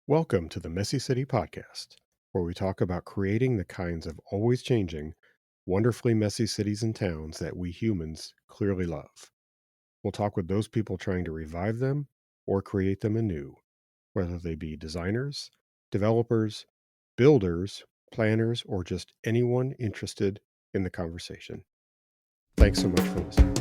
Welcome to the Messy City Podcast, where we talk about creating the kinds of always changing, wonderfully messy cities and towns that we humans clearly love. We'll talk with those people trying to revive them or create them anew, whether they be designers, developers, builders, planners, or just anyone interested in the conversation. Thanks so much for listening.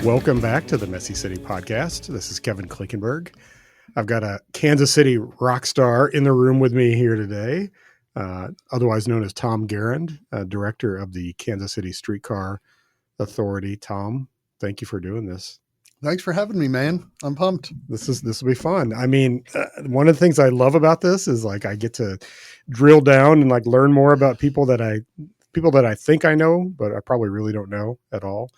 Welcome back to the Messy City Podcast. This is Kevin Klinkenberg. I've got a Kansas City rock star in the room with me here today, otherwise known as Tom Gerend, director of the Kansas City Streetcar Authority. Tom, thank you for doing this. Thanks for having me, man. I'm pumped. This will be fun. I mean, one of the things I love about this is like I get to drill down and like learn more about people that I think I know, but I probably really don't know at all.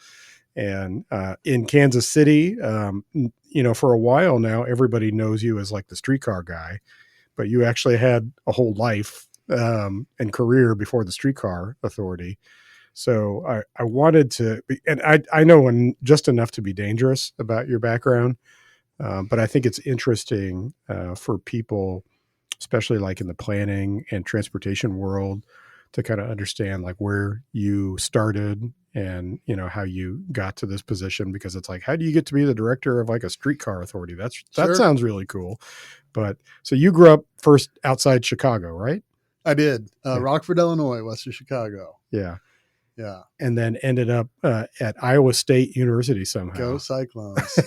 And in Kansas City, for a while now, everybody knows you as like the streetcar guy, but you actually had a whole life and career before the Streetcar Authority. So I wanted to, and I know just enough to be dangerous about your background, but I think it's interesting for people, especially like in the planning and transportation world, to kind of understand like where you started and, how you got to this position, because it's like, how do you get to be the director of like a streetcar authority? That Sure. sounds really cool. But so you grew up first outside Chicago, right? I did. Yeah. Rockford, Illinois, west of Chicago. Yeah. Yeah. And then ended up at Iowa State University somehow. Go Cyclones.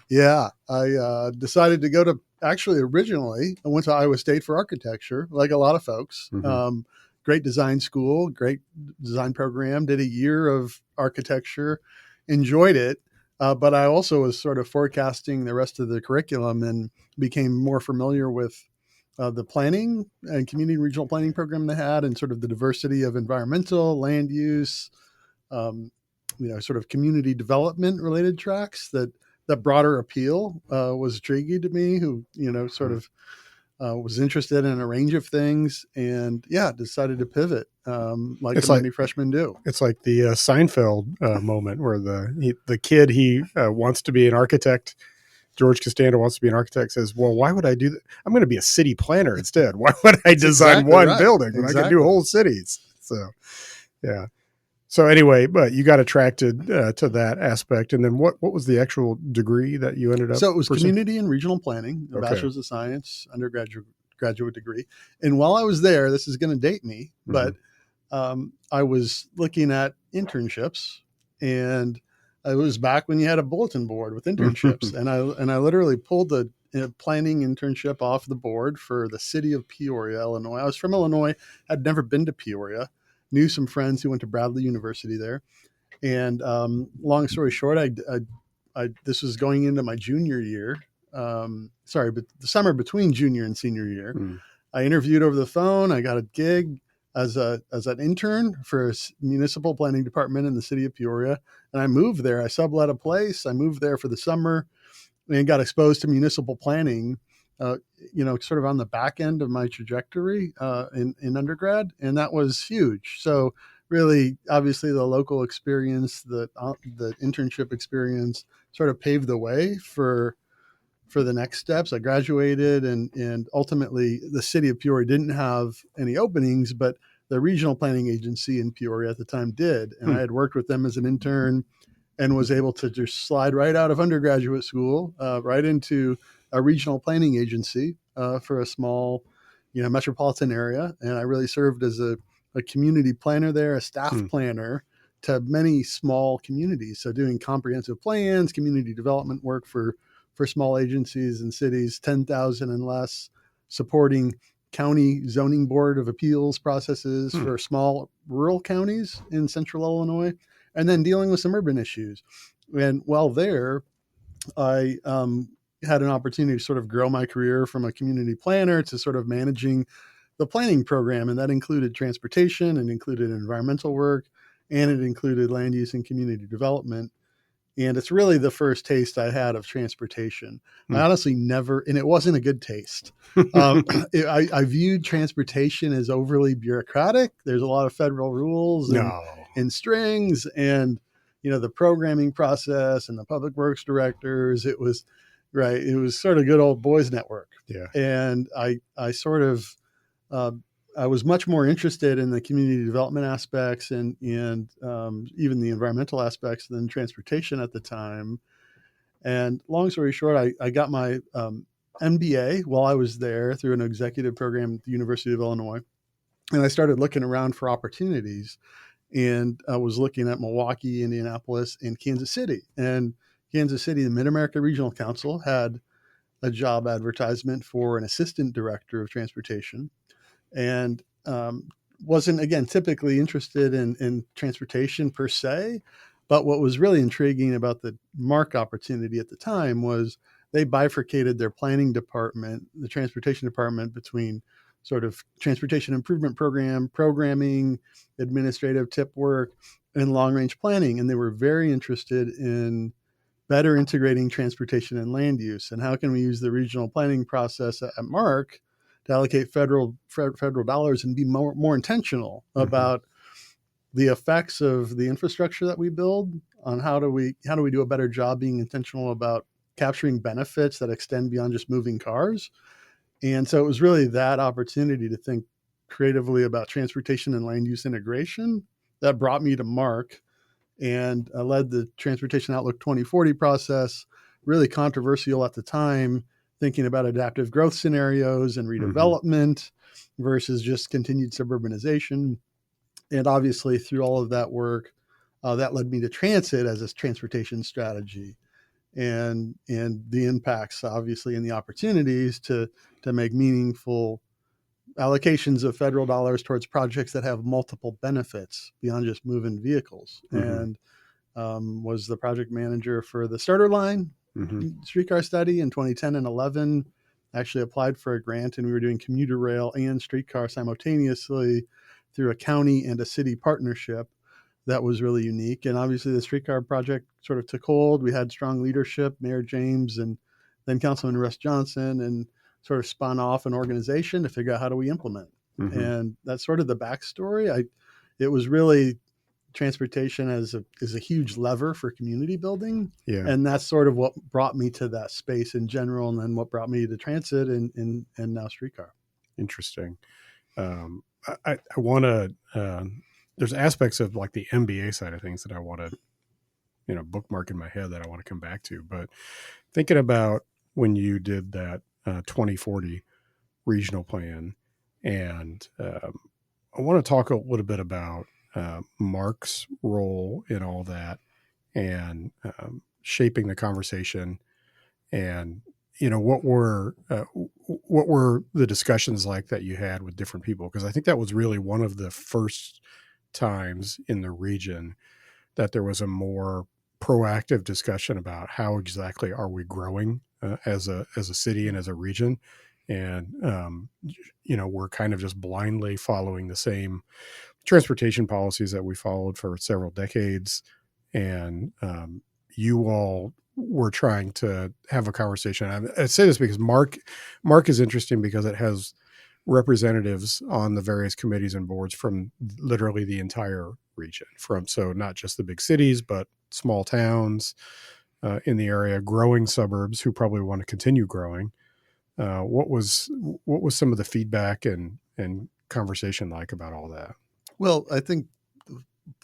Yeah. I decided to go to, originally, I went to Iowa State for architecture, like a lot of folks. Mm-hmm. Great design school, great design program, did a year of architecture, enjoyed it. But I also was sort of forecasting the rest of the curriculum and became more familiar with the planning and community and regional planning program they had, and sort of the diversity of environmental, land use, sort of community development related tracks. That broader appeal was intriguing to me, who, was interested in a range of things, and decided to pivot like many freshmen do. It's like the Seinfeld moment where the kid, he wants to be an architect. George Costanza wants to be an architect, says, well, why would I do that? I'm going to be a city planner instead. Why would I design one building when I can do whole cities? So, yeah. So anyway, but you got attracted to that aspect. And then what was the actual degree that you ended up? So it was community and regional planning, a bachelor's of science, graduate degree. And while I was there, this is going to date me, but I was looking at internships, and it was back when you had a bulletin board with internships. and I literally pulled the planning internship off the board for the city of Peoria, Illinois. I was from Illinois, had never been to Peoria, knew some friends who went to Bradley University there. And long story short, I this was going into my junior year. But the summer between junior and senior year, I interviewed over the phone. I got a gig as an intern for a municipal planning department in the city of Peoria. And I moved there. I sublet a place. I moved there for the summer and got exposed to municipal planning, sort of on the back end of my trajectory in undergrad. And that was huge. So really, obviously, the local experience, the internship experience sort of paved the way for the next steps. I graduated, and ultimately the city of Peoria didn't have any openings, but the regional planning agency in Peoria at the time did. And I had worked with them as an intern and was able to just slide right out of undergraduate school, right into a regional planning agency for a small, metropolitan area. And I really served as a community planner there, a staff planner to many small communities. So doing comprehensive plans, community development work for small agencies and cities, 10,000 and less, supporting county zoning board of appeals processes for small rural counties in central Illinois, and then dealing with some urban issues. And while there, I had an opportunity to sort of grow my career from a community planner to sort of managing the planning program, and that included transportation and included environmental work, and it included land use and community development. And it's really the first taste I had of transportation. I honestly never, and it wasn't a good taste. I viewed transportation as overly bureaucratic. There's a lot of federal rules and strings, and the programming process and the public works directors. It was sort of good old boys network. Yeah. And I sort of I was much more interested in the community development aspects and even the environmental aspects than transportation at the time. And long story short, I got my MBA while I was there through an executive program at the University of Illinois. And I started looking around for opportunities. And I was looking at Milwaukee, Indianapolis, and Kansas City. And Kansas City, the Mid-America Regional Council had a job advertisement for an assistant director of transportation. And wasn't, again, typically interested in transportation per se. But what was really intriguing about the MARC opportunity at the time was they bifurcated their planning department, the transportation department, between sort of transportation improvement program, programming, administrative tip work, and long-range planning. And they were very interested in better integrating transportation and land use. And how can we use the regional planning process at MARC to allocate federal dollars and be more intentional about the effects of the infrastructure that we build on how do we do a better job being intentional about capturing benefits that extend beyond just moving cars. And so it was really that opportunity to think creatively about transportation and land use integration that brought me to MARC and led the Transportation Outlook 2040 process, really controversial at the time, thinking about adaptive growth scenarios and redevelopment versus just continued suburbanization. And obviously through all of that work, that led me to transit as a transportation strategy and the impacts, obviously, and the opportunities to make meaningful allocations of federal dollars towards projects that have multiple benefits beyond just moving vehicles. And was the project manager for the starter line streetcar study in 2010 and 11. Actually applied for a grant, and we were doing commuter rail and streetcar simultaneously through a county and a city partnership. That was really unique. And obviously the streetcar project sort of took hold. We had strong leadership, Mayor James and then Councilman Russ Johnson, and sort of spun off an organization to figure out how do we implement. And that's sort of the backstory. It was really transportation is a huge lever for community building. Yeah. And that's sort of what brought me to that space in general, and then what brought me to transit and now streetcar. Interesting. I want to, there's aspects of like the MBA side of things that I want to, bookmark in my head that I want to come back to. But thinking about when you did that 2040 regional plan, and I want to talk a little bit about Mark's role in all that, and shaping the conversation, and what were the discussions like that you had with different people? Because I think that was really one of the first times in the region that there was a more proactive discussion about how exactly are we growing as a city and as a region. And we're kind of just blindly following the same transportation policies that we followed for several decades. And you all were trying to have a conversation. I say this because Mark is interesting because it has representatives on the various committees and boards from literally the entire region, so not just the big cities, but small towns in the area, growing suburbs who probably want to continue growing. What was some of the feedback and conversation like about all that? Well, I think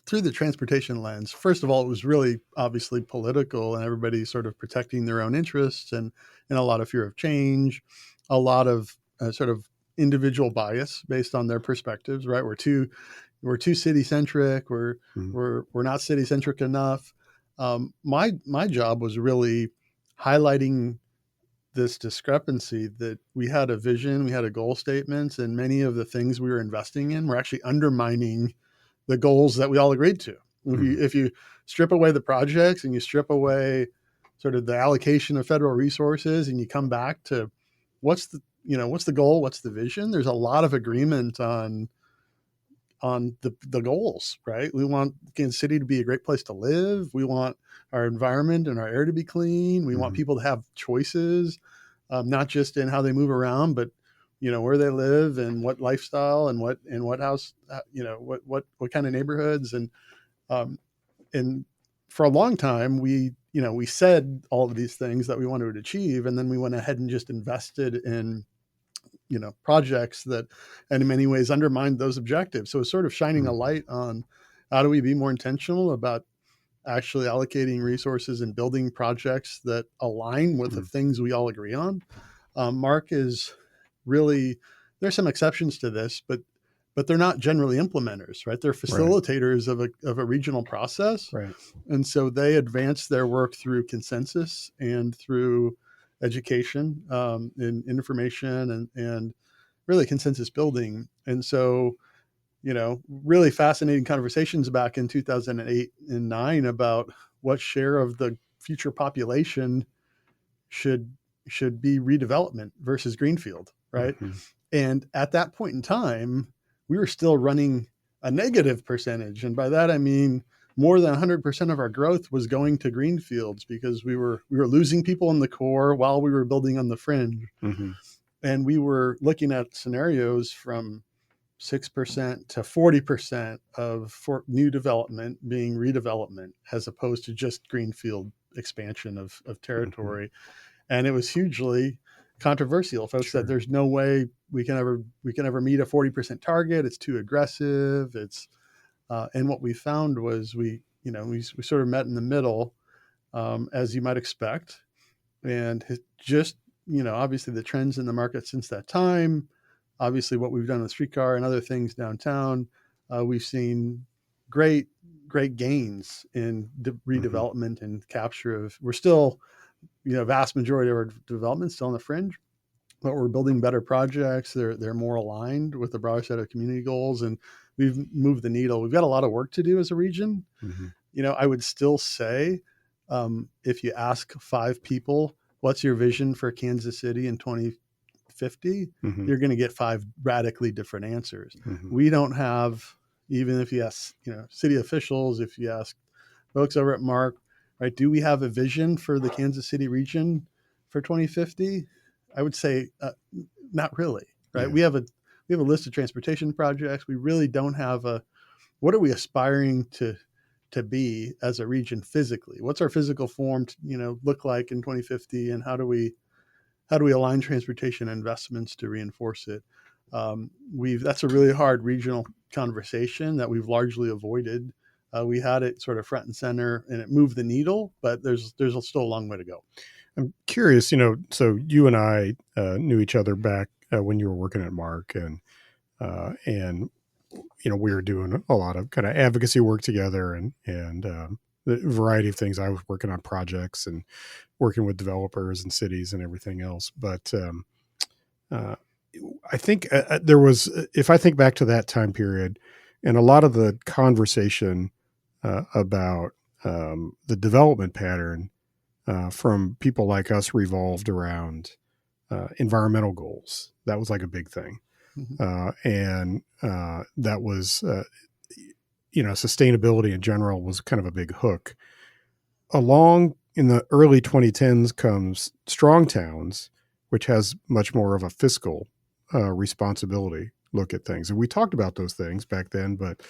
through the transportation lens, first of all, it was really obviously political, and everybody sort of protecting their own interests, and a lot of fear of change, a lot of sort of individual bias based on their perspectives. Right? We're too city centric. We're not city centric enough. My job was really highlighting this discrepancy, that we had a vision, we had a goal statements, and many of the things we were investing in were actually undermining the goals that we all agreed to. If you strip away the projects and you strip away sort of the allocation of federal resources, and you come back to what's what's the goal? What's the vision? There's a lot of agreement on the goals, right? We want Kansas City to be a great place to live. We want our environment and our air to be clean. We want people to have choices, not just in how they move around, but where they live and what lifestyle and what house, what kind of neighborhoods. And for a long time, we said all of these things that we wanted to achieve, and then we went ahead and just invested in projects that and in many ways undermined those objectives. So it's sort of shining a light on how do we be more intentional about actually allocating resources and building projects that align with the things we all agree on. Mark is really, there's some exceptions to this, but they're not generally implementers, right? They're facilitators of a regional process. Right. And so they advance their work through consensus and through education, and information and really consensus building. And so, really fascinating conversations back in 2008 and 9 about what share of the future population should be redevelopment versus greenfield, right? And at that point in time, we were still running a negative percentage. And by that, I mean, more than 100% of our growth was going to greenfields because we were losing people in the core while we were building on the fringe. And we were looking at scenarios from 6% to 40% of new development being redevelopment as opposed to just greenfield expansion of territory. And it was hugely controversial. Folks said there's no way we can ever meet a 40% target. It's too aggressive. And what we found was we sort of met in the middle, as you might expect. And just, obviously the trends in the market since that time, obviously what we've done with Streetcar and other things downtown, we've seen great gains in redevelopment and capture of, we're still, vast majority of our development still on the fringe, but we're building better projects. They're more aligned with the broader set of community goals, and we've moved the needle. We've got a lot of work to do as a region. I would still say, if you ask 5 people, what's your vision for Kansas City in 2050, you're going to get 5 radically different answers. We don't have, even if you ask, city officials, if you ask folks over at Mark, right, do we have a vision for the Kansas City region for 2050? I would say not really, right? We have a list of transportation projects. We really don't have what are we aspiring to be as a region physically? What's our physical form look like in 2050, and how do we align transportation investments to reinforce it? That's a really hard regional conversation that we've largely avoided. We had it sort of front and center, and it moved the needle, but there's still a long way to go. I'm curious, so you and I knew each other back when you were working at Mark, and we were doing a lot of kind of advocacy work together, and the variety of things. I was working on projects and working with developers and cities and everything else. But I think there was, if I think back to that time period, and a lot of the conversation about the development pattern from people like us revolved around environmental goals. That was like a big thing. And that was, sustainability in general was kind of a big hook. Along in the early 2010s comes strong towns, which has much more of a fiscal responsibility look at things. And we talked about those things back then, but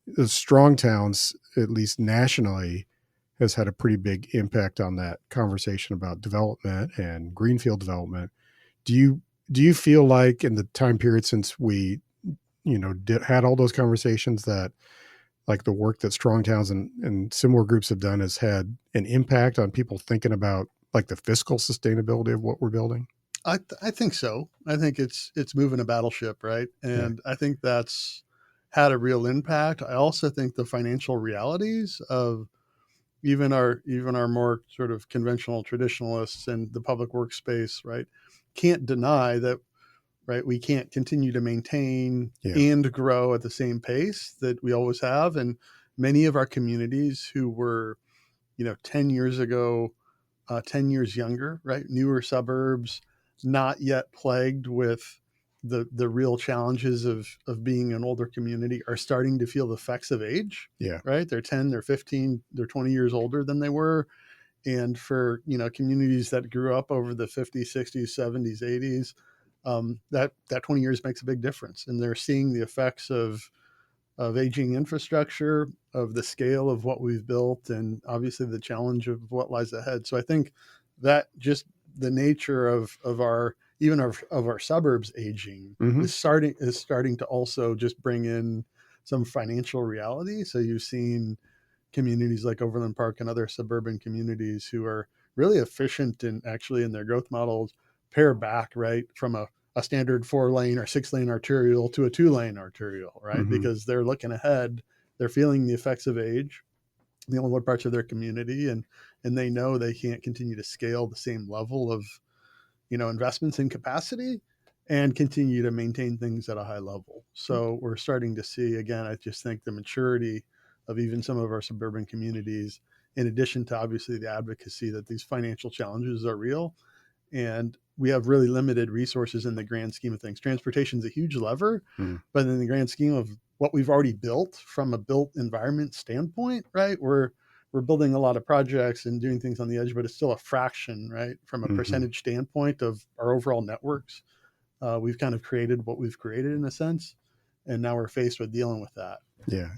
the strong towns, at least nationally, has had a pretty big impact on that conversation about development and greenfield development. Do you feel like in the time period since we, had all those conversations that like the work that strong towns and similar groups have done has had an impact on people thinking about like the fiscal sustainability of what we're building? I think so. I think it's moving a battleship, right? And I think that's had a real impact. I also think the financial realities of even our more sort of conventional traditionalists and the public workspace, right, can't deny that, right, we can't continue to maintain and grow at the same pace that we always have. And many of our communities who were, 10 years ago, 10 years younger, right, newer suburbs, not yet plagued with the real challenges of being an older community are starting to feel the effects of age. Yeah. Right. They're 10, they're 15, they're 20 years older than they were. And for, communities that grew up over the 50s, 60s, 70s, 80s, that 20 years makes a big difference. And they're seeing the effects of aging infrastructure, of the scale of what we've built, and obviously the challenge of what lies ahead. So I think that just the nature of our suburbs aging Mm-hmm. is starting to also just bring in some financial reality. So you've seen communities like Overland Park and other suburban communities who are really efficient in actually in their growth models pare back, right, from a standard 4-lane or 6-lane arterial to a 2-lane arterial, right? Mm-hmm. Because they're looking ahead, they're feeling the effects of age, the older parts of their community, and they know they can't continue to scale the same level of investments in capacity and continue to maintain things at a high level. So we're starting to see, again, I just think the maturity of even some of our suburban communities, in addition to obviously the advocacy that these financial challenges are real. And we have really limited resources in the grand scheme of things. Transportation is a huge lever, but in the grand scheme of what we've already built from a built environment standpoint, right? We're building a lot of projects and doing things on the edge, but it's still a fraction, right? From a percentage standpoint of our overall networks. We've kind of created what we've created in a sense, and now we're faced with dealing with that. Yeah.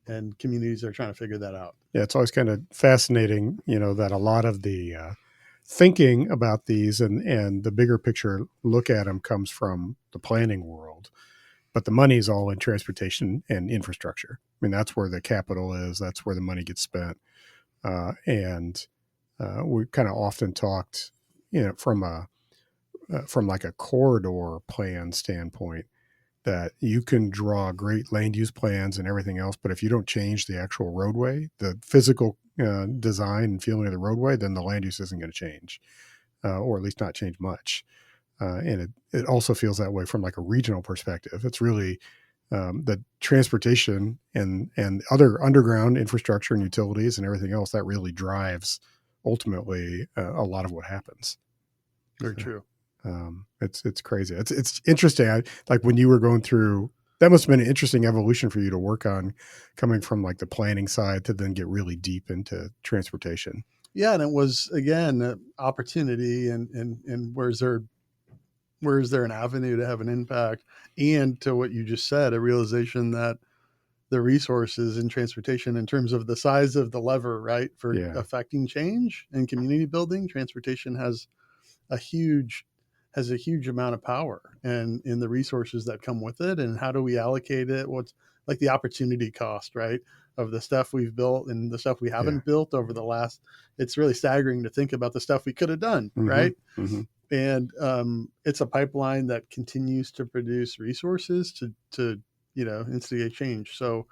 And communities are trying to figure that out. Yeah, it's always kind of fascinating, that a lot of the thinking about these and the bigger picture look at them comes from the planning world, but the money is all in transportation and infrastructure. I mean, that's where the capital is. That's where the money gets spent. And we kind of often talked, from like a corridor plan standpoint, that you can draw great land use plans and everything else, but if you don't change the actual roadway, the physical design and feeling of the roadway, then the land use isn't going to change, or at least not change much. And it also feels that way from like a regional perspective. It's really the transportation and other underground infrastructure and utilities and everything else that really drives ultimately a lot of what happens. Very true. It's crazy. It's interesting. Like when you were going through, that must have been an interesting evolution for you to work on, coming from like the planning side to then get really deep into transportation. Yeah. And it was, again, an opportunity and where's there an avenue to have an impact, and to what you just said, a realization that the resources in transportation in terms of the size of the lever, right, for affecting change and community building, transportation has a huge amount of power and in the resources that come with it. And how do we allocate it? What's like the opportunity cost, right, of the stuff we've built and the stuff we haven't built over the last, it's really staggering to think about the stuff we could have done. Right. And it's a pipeline that continues to produce resources to instigate change. So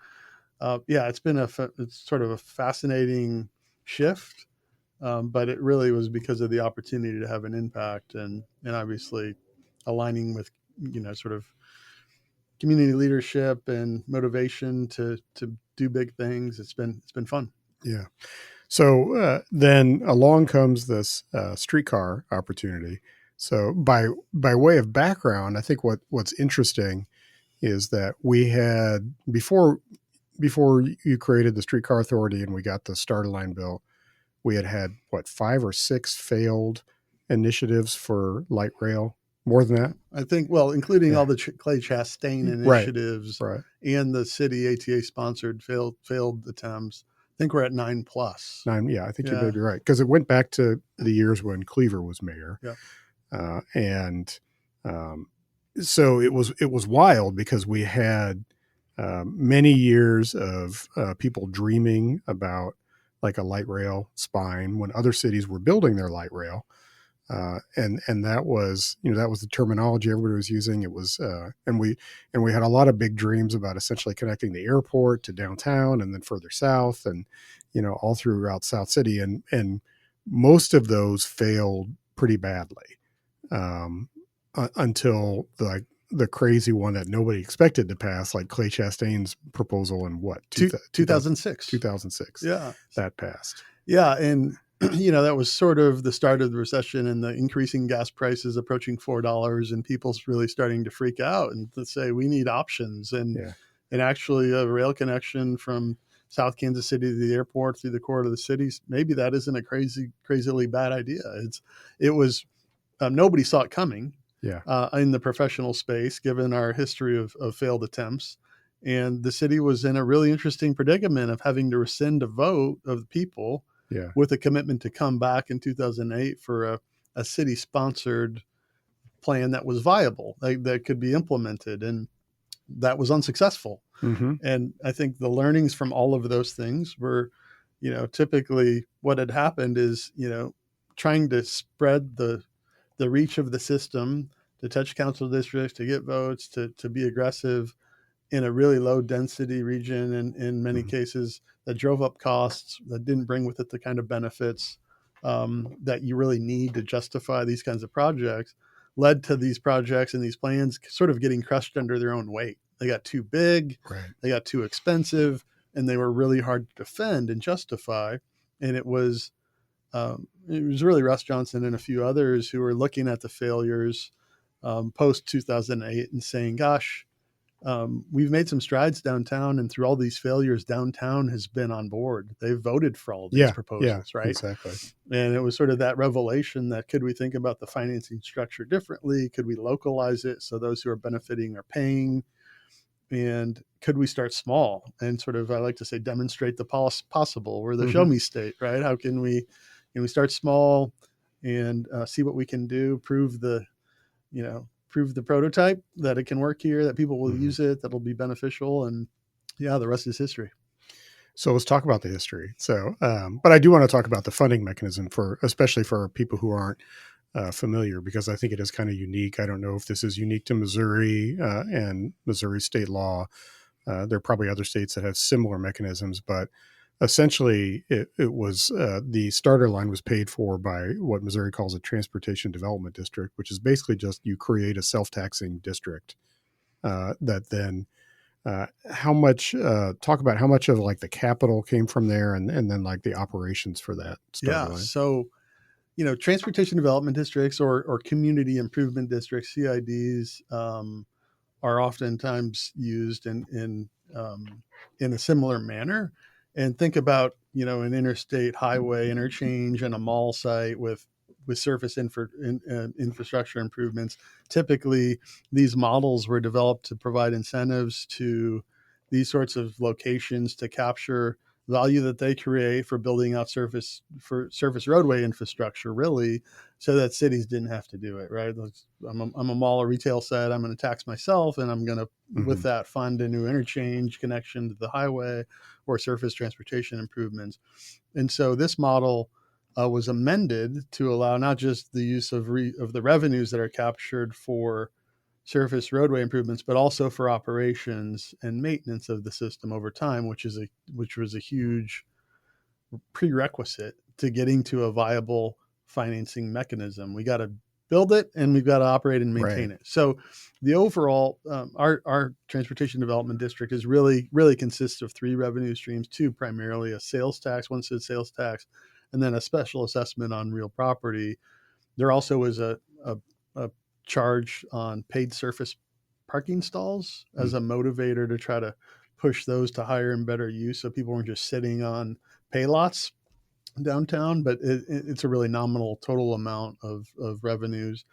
it's been it's sort of a fascinating shift. But it really was because of the opportunity to have an impact and obviously aligning with, sort of community leadership and motivation to do big things. It's been fun. Yeah. So then along comes this streetcar opportunity. So by way of background, I think what's interesting is that we had before you created the Streetcar Authority and we got the Starter Line built, we had 5 or 6 failed initiatives for light rail. More than that, I think. Well, including all the Clay Chastain initiatives, right, and the city ATA sponsored failed attempts. I think we're at 9+. 9. Yeah, I think you may be right, because it went back to the years when Cleaver was mayor. Yeah, and so it was wild because we had many years of people dreaming about like a light rail spine when other cities were building their light rail. And that was, that was the terminology everybody was using. It was, and we had a lot of big dreams about essentially connecting the airport to downtown and then further south and, all throughout South City. And most of those failed pretty badly, until the crazy one that nobody expected to pass, like Clay Chastain's proposal in 2006. 2006. Yeah. That passed. Yeah. And that was sort of the start of the recession and the increasing gas prices approaching $4, and people's really starting to freak out and to say we need options. And actually a rail connection from South Kansas City to the airport through the core of the cities, maybe that isn't a crazily bad idea. It was nobody saw it coming. Yeah. In the professional space, given our history of failed attempts. And the city was in a really interesting predicament of having to rescind a vote of the people with a commitment to come back in 2008 for a city-sponsored plan that was viable, that could be implemented. And that was unsuccessful. Mm-hmm. And I think the learnings from all of those things were, typically what had happened is, trying to spread the reach of the system to touch council districts, to get votes, to be aggressive in a really low density region. And in many cases that drove up costs, that didn't bring with it the kind of benefits that you really need to justify these kinds of projects, led to these projects and these plans sort of getting crushed under their own weight. They got too big, they got too expensive, and they were really hard to defend and justify. And it was really Russ Johnson and a few others who were looking at the failures post 2008 and saying, gosh, we've made some strides downtown, and through all these failures, downtown has been on board. They've voted for all these proposals, right? Exactly. And it was sort of that revelation that, could we think about the financing structure differently? Could we localize it so those who are benefiting are paying? And could we start small and sort of, I like to say, demonstrate the possible? We're the show me state, right? How can we start small and see what we can do, prove the prototype that it can work here, that people will use it, that'll be beneficial. And the rest is history. So let's talk about the history. So, but I do want to talk about the funding mechanism especially for people who aren't familiar, because I think it is kind of unique. I don't know if this is unique to Missouri and Missouri state law. There are probably other states that have similar mechanisms, but essentially it was the starter line was paid for by what Missouri calls a transportation development district, which is basically just you create a self-taxing district that then talk about how much of like the capital came from there and then like the operations for that starter line. So transportation development districts or community improvement districts, CIDs, are oftentimes used in a similar manner. And think about, an interstate highway interchange and a mall site with surface infrastructure improvements. Typically, these models were developed to provide incentives to these sorts of locations to capture value that they create for building out surface roadway infrastructure, really, so that cities didn't have to do it, right? I'm a mall or retail site. I'm going to tax myself, and I'm going to, with that, fund a new interchange connection to the highway or surface transportation improvements. And so this model was amended to allow not just the use of the revenues that are captured for surface roadway improvements, but also for operations and maintenance of the system over time, which was a huge prerequisite to getting to a viable financing mechanism. We got to build it, and we've got to operate and maintain it. So the overall, our transportation development district is really consists of three revenue streams: two primarily a sales tax, one cent sales tax, and then a special assessment on real property. There also is a charge on paid surface parking stalls as a motivator to try to push those to higher and better use, so people weren't just sitting on pay lots downtown. But it's a really nominal total amount of revenues.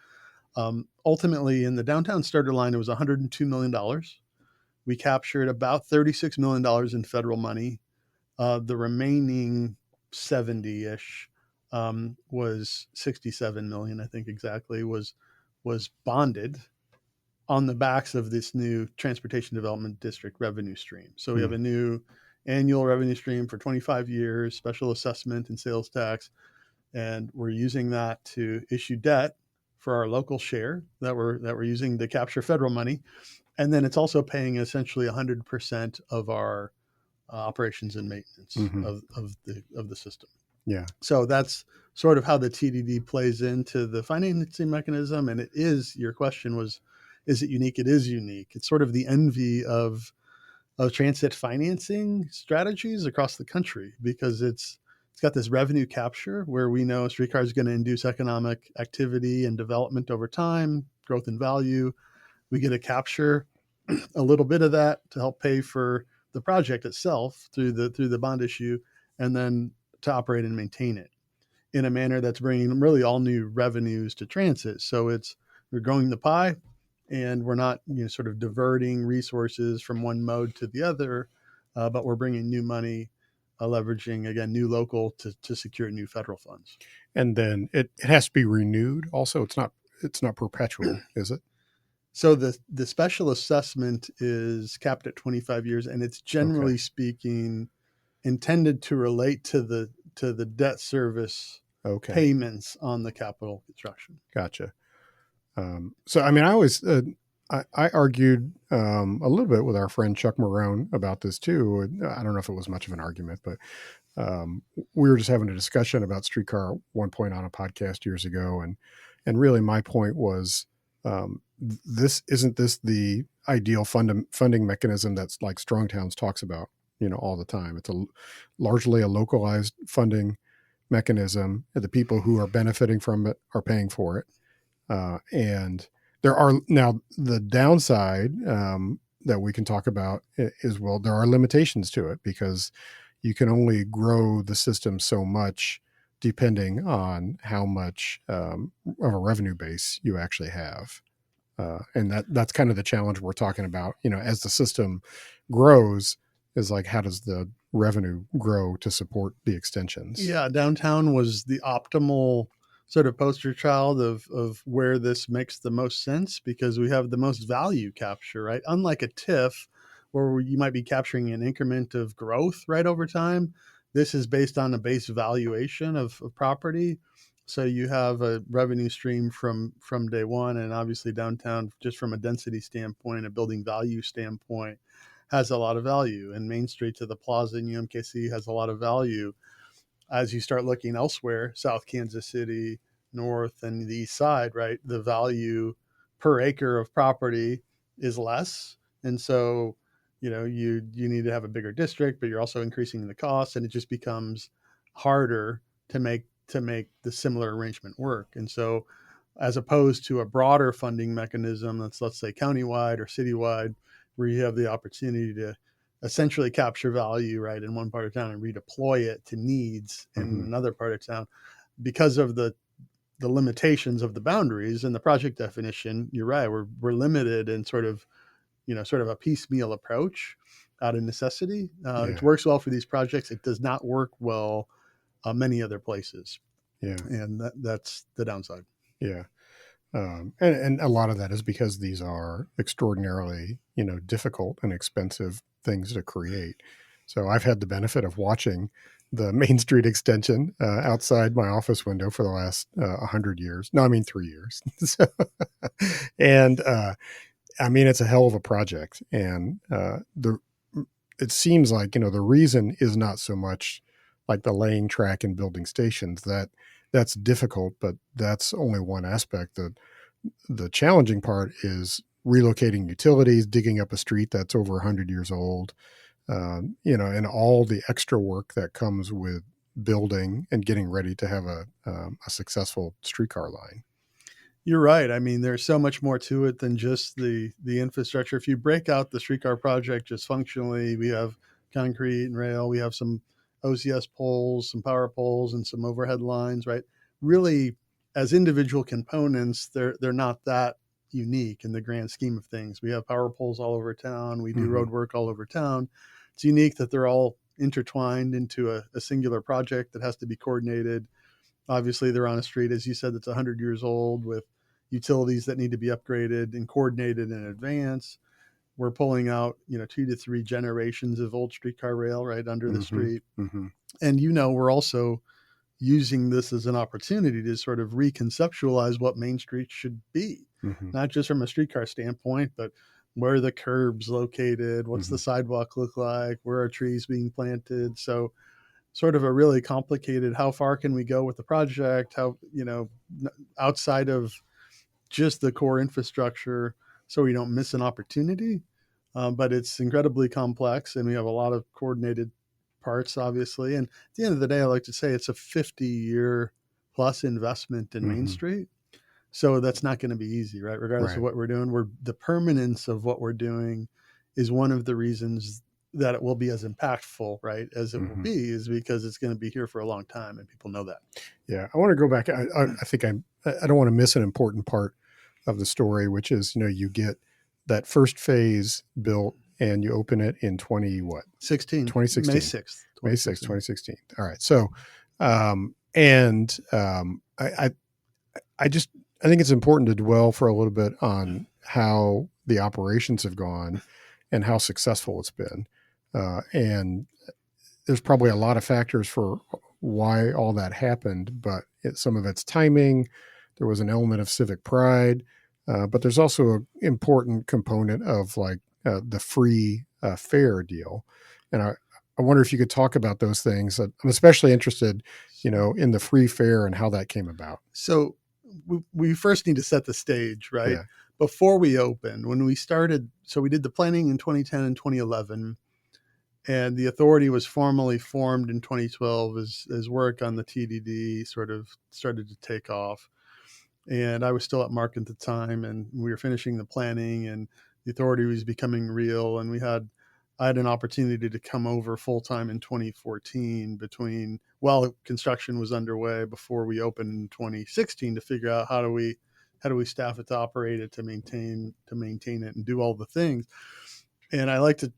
Ultimately, in the downtown starter line, it was $102 million. We captured about $36 million in federal money. The remaining 70-ish was 67 million, I think exactly, was bonded on the backs of this new transportation development district revenue stream. So we have a new annual revenue stream for 25 years, special assessment and sales tax, and we're using that to issue debt for our local share that we're using to capture federal money. And then it's also paying essentially 100% of our operations and maintenance of the system. Yeah. So that's sort of how the TDD plays into the financing mechanism. And your question was, is it unique? It is unique. It's sort of the envy of transit financing strategies across the country, because it's it's got this revenue capture where we know streetcar is going to induce economic activity and development over time, growth in value. We get to capture a little bit of that to help pay for the project itself through the bond issue, and then to operate and maintain it in a manner that's bringing really all new revenues to transit. So we're growing the pie, and we're not sort of diverting resources from one mode to the other, but we're bringing new money, leveraging again new local to secure new federal funds. And then it has to be renewed. Also, it's not perpetual, is it? So the special assessment is capped at 25 years, and it's generally speaking intended to relate to the debt service payments on the capital construction. Gotcha. So, I mean, I always, I argued a little bit with our friend Chuck Marone about this too. I don't know if it was much of an argument, but we were just having a discussion about Streetcar at one point on a podcast years ago. And really my point was, isn't this the ideal funding mechanism that's like Strong Towns talks about, all the time. It's largely a localized funding mechanism. The people who are benefiting from it are paying for it. And there are now the downside that we can talk about is, well, there are limitations to it because you can only grow the system so much depending on how much of a revenue base you actually have. And that's kind of the challenge we're talking about, as the system grows, is like, how does the revenue grow to support the extensions? Yeah, downtown was the optimal sort of poster child of where this makes the most sense because we have the most value capture, right? Unlike a TIF where you might be capturing an increment of growth right over time, this is based on a base valuation of property. So you have a revenue stream from day one, and obviously downtown, just from a density standpoint, a building value standpoint, has a lot of value. And Main Street to the Plaza in UMKC has a lot of value. As you start looking elsewhere, South Kansas City, North, and the East Side, right, the value per acre of property is less. And so, you need to have a bigger district, but you're also increasing the cost, and it just becomes harder to make the similar arrangement work. And so, as opposed to a broader funding mechanism that's, let's say, countywide or citywide, where you have the opportunity to essentially capture value right in one part of town and redeploy it to needs in another part of town, because of the limitations of the boundaries and the project definition. You're right, we're limited in sort of a piecemeal approach out of necessity. It works well for these projects. It does not work well many other places. And that's the downside. And a lot of that is because these are extraordinarily, difficult and expensive things to create. So I've had the benefit of watching the Main Street extension outside my office window for the last 100 years. No, I mean 3 years. And I mean, it's a hell of a project. And it seems like, the reason is not so much like the laying track and building stations. That's difficult, but that's only one aspect. The challenging part is relocating utilities, digging up a street that's over 100 years old, and all the extra work that comes with building and getting ready to have a successful streetcar line. You're right. I mean, there's so much more to it than just the infrastructure. If you break out the streetcar project just functionally, we have concrete and rail, we have some OCS poles, some power poles, and some overhead lines, right? Really, as individual components, they're not that unique in the grand scheme of things. We have power poles all over town. We do road work all over town. It's unique that they're all intertwined into a singular project that has to be coordinated. Obviously, they're on a street, as you said, that's 100 years old with utilities that need to be upgraded and coordinated in advance. We're pulling out, 2 to 3 generations of old streetcar rail right under the street. And, we're also using this as an opportunity to sort of reconceptualize what Main Street should be, not just from a streetcar standpoint, but where are the curbs located? What's the sidewalk look like? Where are trees being planted? So sort of a really complicated, how far can we go with the project? How, outside of just the core infrastructure, so we don't miss an opportunity. But it's incredibly complex, and we have a lot of coordinated parts, obviously. And at the end of the day, I like to say it's a 50-year plus investment in Main Street. So that's not going to be easy, right? Regardless of what we're doing, the permanence of what we're doing is one of the reasons that it will be as impactful, right, as it will be, is because it's going to be here for a long time, and people know that. Yeah, I want to go back. I think I don't want to miss an important part of the story, which is, you get that first phase built and you open it in 2016. May 6th. May 6th, 2016. All right. So, I think it's important to dwell for a little bit on how the operations have gone and how successful it's been. And there's probably a lot of factors for why all that happened, but some of it's timing. There was an element of civic pride, but there's also an important component of the free fare deal. And I wonder if you could talk about those things. I'm especially interested, in the free fare and how that came about. So we first need to set the stage, right? Yeah. Before we opened, when we started, so we did the planning in 2010 and 2011, and the authority was formally formed in 2012 as work on the TDD sort of started to take off. And I was still at Mark at the time, and we were finishing the planning, and the authority was becoming real. And I had an opportunity to come over full time in 2014 while construction was underway before we opened in 2016 to figure out how do we staff it to operate it, to maintain it and do all the things. And I like to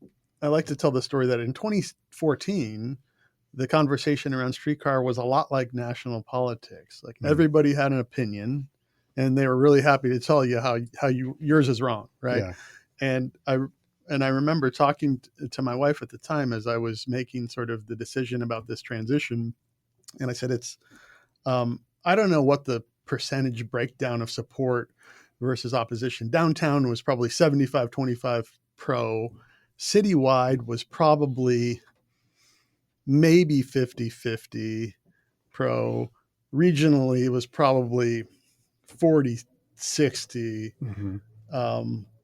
tell the story that in 2014, the conversation around Streetcar was a lot like national politics. Like everybody had an opinion, and they were really happy to tell you how yours is wrong, right? Yeah. And I remember talking to my wife at the time as I was making sort of the decision about this transition, and I said, I don't know what the percentage breakdown of support versus opposition. Downtown was probably 75-25 pro. Citywide was probably maybe 50-50 pro. Regionally, it was probably 40-60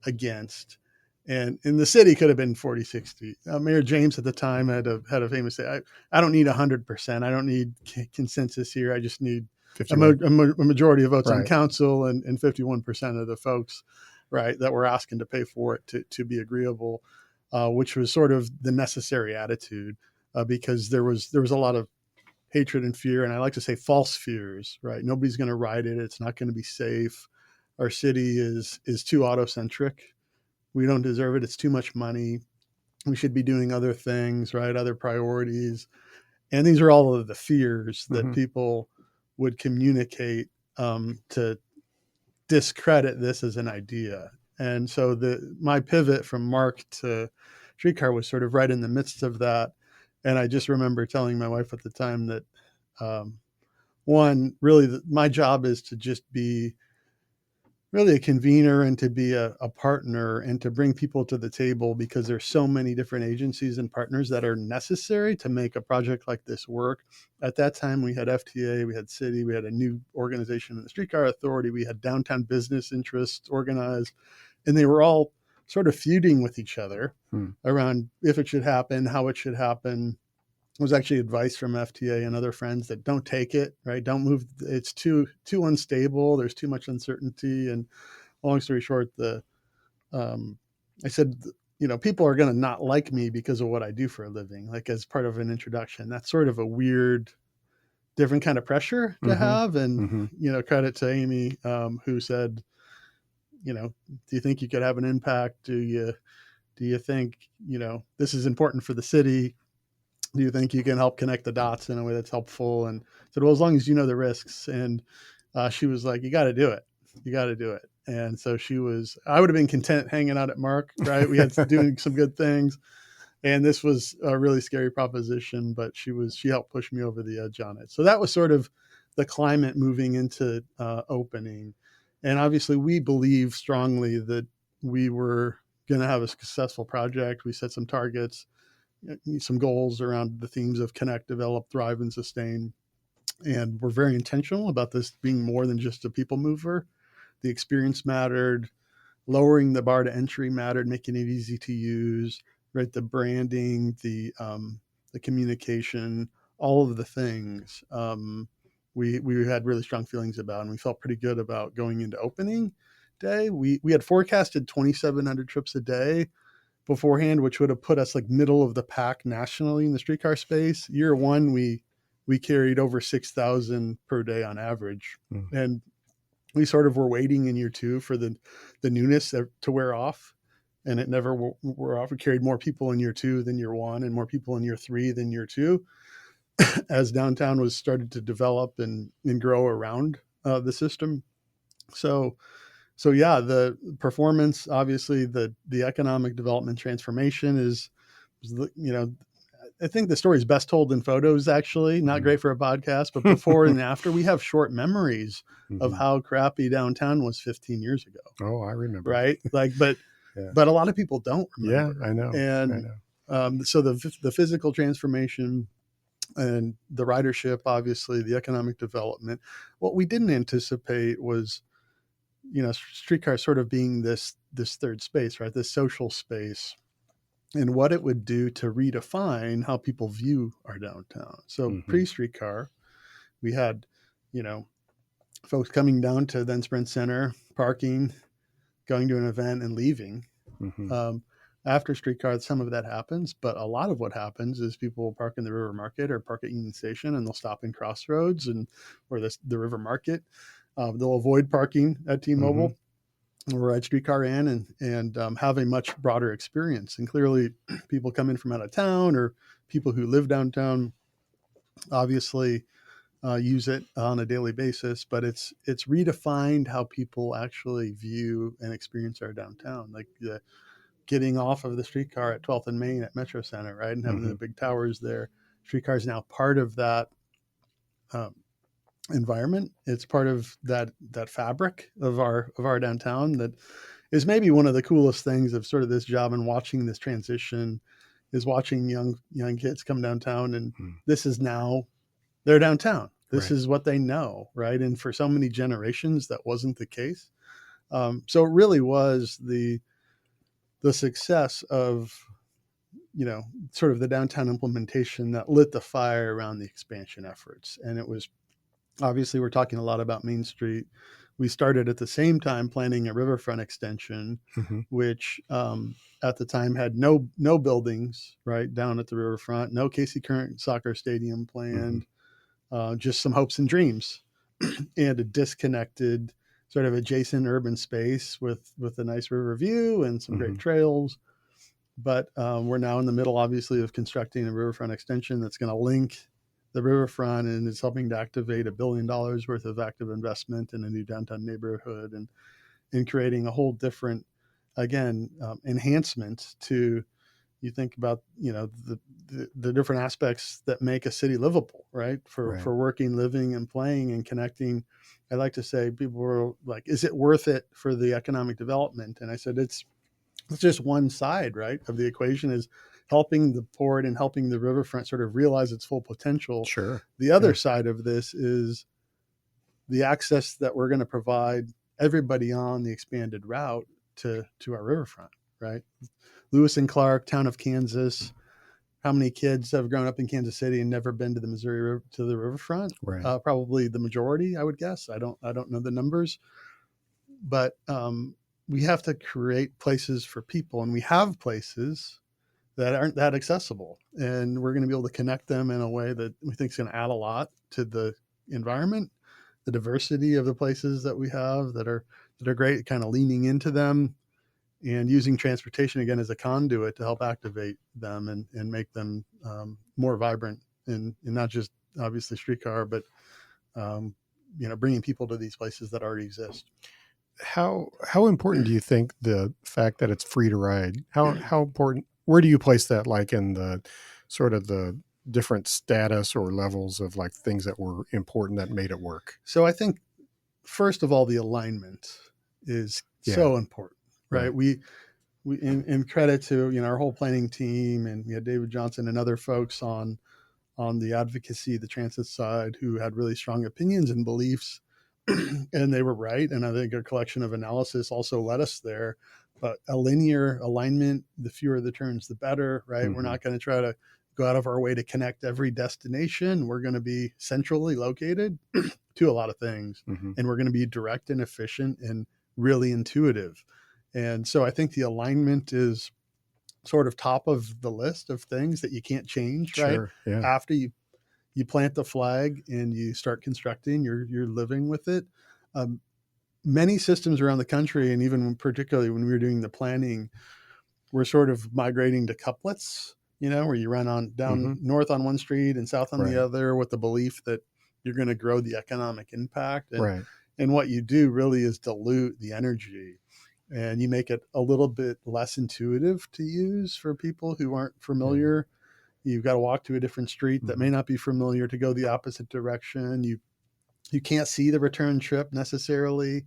against. And in the city could have been 40-60. Mayor James at the time had a famous say, I don't need 100%. I don't need consensus here. I just need a majority of votes on council and 51% of the folks, right, that were asking to pay for it to be agreeable, which was sort of the necessary attitude, because there was a lot of hatred and fear, and I like to say false fears, right? Nobody's going to ride it. It's not going to be safe. Our city is too auto-centric. We don't deserve it. It's too much money. We should be doing other things, right? Other priorities. And these are all of the fears that people would communicate to discredit this as an idea. And so my pivot from Mark to Streetcar was sort of right in the midst of that. And I just remember telling my wife at the time that, my job is to just be really a convener and to be a partner and to bring people to the table, because there's so many different agencies and partners that are necessary to make a project like this work. At that time, we had FTA, we had city, we had a new organization in the Streetcar Authority, we had downtown business interests organized, and they were all sort of feuding with each other around if it should happen, how it should happen. It was actually advice from FTA and other friends that don't take it, right? Don't move. It's too unstable. There's too much uncertainty. And long story short, I said, people are going to not like me because of what I do for a living, like as part of an introduction. That's sort of a weird, different kind of pressure to have. And, credit to Amy, who said, do you think you could have an impact? Do you think, this is important for the city? Do you think you can help connect the dots in a way that's helpful? And I said, well, as long as you know the risks. And she was like, you got to do it. You got to do it. And so I would have been content hanging out at Mark, right? We had doing some good things. And this was a really scary proposition, but she helped push me over the edge on it. So that was sort of the climate moving into opening. And obviously we believe strongly that we were going to have a successful project. We set some targets, some goals around the themes of connect, develop, thrive, and sustain. And we're very intentional about this being more than just a people mover. The experience mattered, lowering the bar to entry mattered, making it easy to use, right? The branding, the the communication, all of the things. We had really strong feelings about, and we felt pretty good about going into opening day. We had forecasted 2,700 trips a day beforehand, which would have put us like middle of the pack nationally in the streetcar space. Year one, we carried over 6,000 per day on average, and we sort of were waiting in year two for the newness to wear off, and it never wore off. We carried more people in year two than year one, and more people in year three than year two, as downtown was started to develop and grow around the system. So yeah, the performance, obviously, the economic development transformation is, I think the story is best told in photos, actually. Not great for a podcast, but before and after, we have short memories of how crappy downtown was 15 years ago. Oh, I remember. Right? Like, but a lot of people don't remember. Yeah, I know. And so the physical transformation and the ridership, obviously, the economic development. What we didn't anticipate was, streetcar sort of being this third space, right? This social space, and what it would do to redefine how people view our downtown. So pre-streetcar, we had, folks coming down to then Sprint Center, parking, going to an event and leaving. After streetcar, some of that happens, but a lot of what happens is people will park in the River Market or park at Union Station, and they'll stop in Crossroads or the River Market. They'll avoid parking at T-Mobile or ride streetcar in and have a much broader experience. And clearly, people come in from out of town or people who live downtown obviously use it on a daily basis, but it's redefined how people actually view and experience our downtown. Like getting off of the streetcar at 12th and Main at Metro Center, right, and having the big towers there. Streetcar is now part of that environment. It's part of that fabric of our downtown. That is maybe one of the coolest things of sort of this job and watching this transition, is watching young kids come downtown, and this is now their downtown. This is what they know, right? And for so many generations, that wasn't the case. So it really was the success of, sort of the downtown implementation that lit the fire around the expansion efforts. And it was, obviously, we're talking a lot about Main Street. We started at the same time planning a riverfront extension, which at the time had no buildings right down at the riverfront, no Casey Current soccer stadium planned, just some hopes and dreams, and a disconnected sort of adjacent urban space with a nice river view and some great trails. But we're now in the middle, obviously, of constructing a riverfront extension that's going to link the riverfront, and is helping to activate $1 billion worth of active investment in a new downtown neighborhood, and creating a whole different, again, enhancement to, you think about, the different aspects that make a city livable, right? For working, living, and playing and connecting. I like to say, people were like, is it worth it for the economic development? And I said, it's just one side, right, of the equation, is helping the port and helping the riverfront sort of realize its full potential. Sure. The other side of this is the access that we're going to provide everybody on the expanded route to our riverfront, right? Lewis and Clark, town of Kansas. How many kids have grown up in Kansas City and never been to the Missouri River, to the riverfront? Right. Probably the majority, I would guess. I don't know the numbers, but we have to create places for people, and we have places that aren't that accessible, and we're going to be able to connect them in a way that we think is going to add a lot to the environment, the diversity of the places that we have that are great, kind of leaning into them and using transportation again as a conduit to help activate them and make them more vibrant, and not just obviously streetcar, but bringing people to these places that already exist. How important do you think the fact that it's free to ride? How important? Where do you place that, like in the sort of the different status or levels of like things that were important that made it work? So I think, first of all, the alignment is so important, right? We in credit to our whole planning team, and we had David Johnson and other folks on the advocacy, the transit side, who had really strong opinions and beliefs, and they were right. And I think a collection of analysis also led us there. But a linear alignment, the fewer the turns, the better, right? We're not going to try to go out of our way to connect every destination. We're going to be centrally located to a lot of things, and we're going to be direct and efficient and really intuitive. And so I think the alignment is sort of top of the list of things that you can't change, right? Sure. Yeah. After you plant the flag and you start constructing, you're living with it. Many systems around the country, and even particularly when we were doing the planning, we're sort of migrating to couplets, where you run on down north on one street and south on the other, with the belief that you're going to grow the economic impact. And what you do really is dilute the energy, and you make it a little bit less intuitive to use for people who aren't familiar. You've got to walk to a different street that may not be familiar to go the opposite direction. You can't see the return trip necessarily.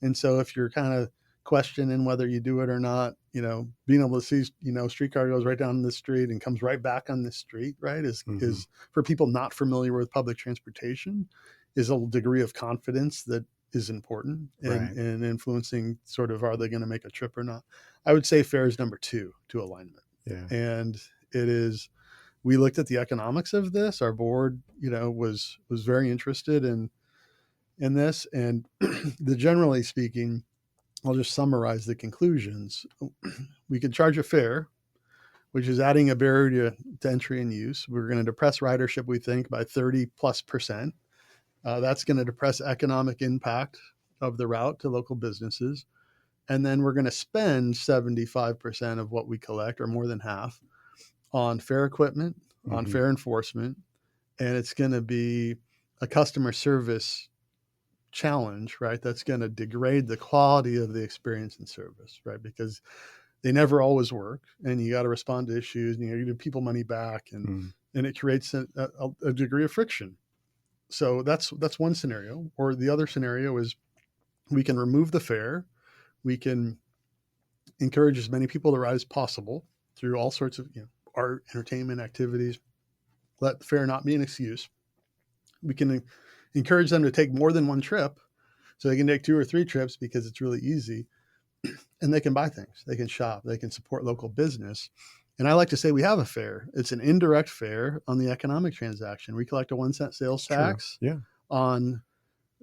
And so if you're kind of questioning whether you do it or not, being able to see, streetcar goes right down the street and comes right back on this street, right, is for people not familiar with public transportation, is a degree of confidence that is important in influencing sort of, are they going to make a trip or not? I would say fare is number 2 to alignment. Yeah. And it is, we looked at the economics of this. Our board, was very interested in this. And generally speaking, I'll just summarize the conclusions. We could charge a fare, which is adding a barrier to entry and use. We're going to depress ridership, we think, by 30+%. That's going to depress economic impact of the route to local businesses. And then we're going to spend 75% of what we collect, or more than half, on fare equipment, on fare enforcement. And it's going to be a customer service challenge, right? That's going to degrade the quality of the experience and service, right? Because they never always work, and you got to respond to issues, and you give people money back, and it creates a degree of friction. So that's one scenario. Or the other scenario is we can remove the fare. We can encourage as many people to ride as possible through all sorts of art, entertainment, activities. Let the fare not be an excuse. We can encourage them to take more than one trip, so they can take 2 or 3 trips because it's really easy, and they can buy things, they can shop, they can support local business. And I like to say we have a fare. It's an indirect fare on the economic transaction. We collect a 1 cent sales tax on,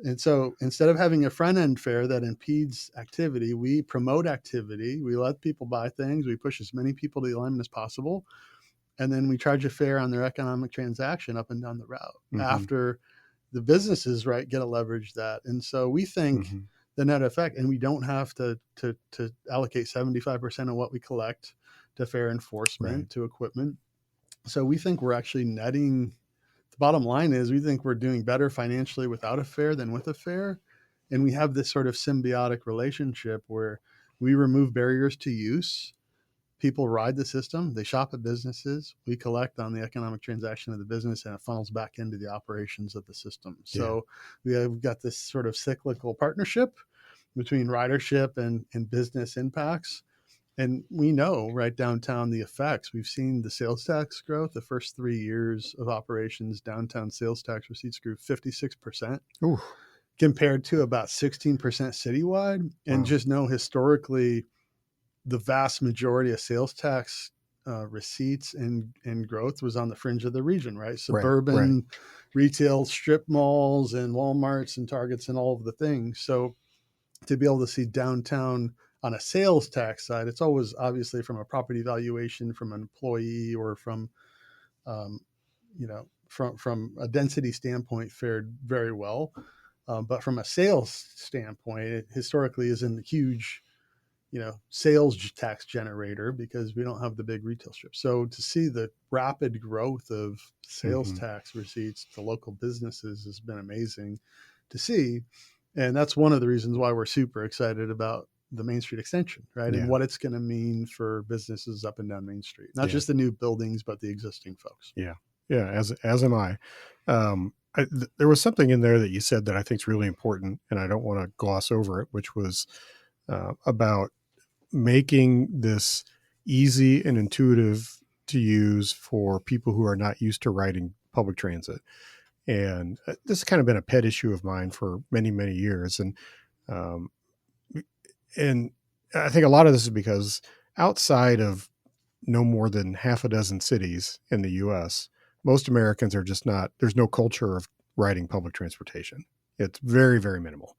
and so instead of having a front end fare that impedes activity, we promote activity. We let people buy things. We push as many people to the alignment as possible. And then we charge a fare on their economic transaction up and down the route after the businesses, get to leverage that. And so we think the net effect, and we don't have to allocate 75% of what we collect to fare enforcement, to equipment. So we think we're actually netting. The bottom line is we think we're doing better financially without a fare than with a fare. And we have this sort of symbiotic relationship where we remove barriers to use. People ride the system, they shop at businesses, we collect on the economic transaction of the business, and it funnels back into the operations of the system. So we've got this sort of cyclical partnership between ridership and business impacts. And we know right downtown the effects. We've seen the sales tax growth. The first 3 years of operations, downtown sales tax receipts grew 56%. Ooh. Compared to about 16% citywide. And just know historically, the vast majority of sales tax receipts and growth was on the fringe of the region, right? Suburban retail strip malls and Walmarts and Targets and all of the things. So to be able to see downtown on a sales tax side, it's always obviously from a property valuation, from an employee, or from, from a density standpoint, fared very well. But from a sales standpoint, it historically isn't a huge sales tax generator because we don't have the big retail strips. So to see the rapid growth of sales tax receipts to local businesses has been amazing to see. And that's one of the reasons why we're super excited about the Main Street extension, right? And what it's going to mean for businesses up and down Main Street, not just the new buildings, but the existing folks. Yeah. As am I. There was something in there that you said that I think is really important, and I don't want to gloss over it, which was about making this easy and intuitive to use for people who are not used to riding public transit. And this has kind of been a pet issue of mine for many, many years. And I think a lot of this is because outside of no more than half a dozen cities in the US, most Americans are just not, there's no culture of riding public transportation. It's very, very minimal.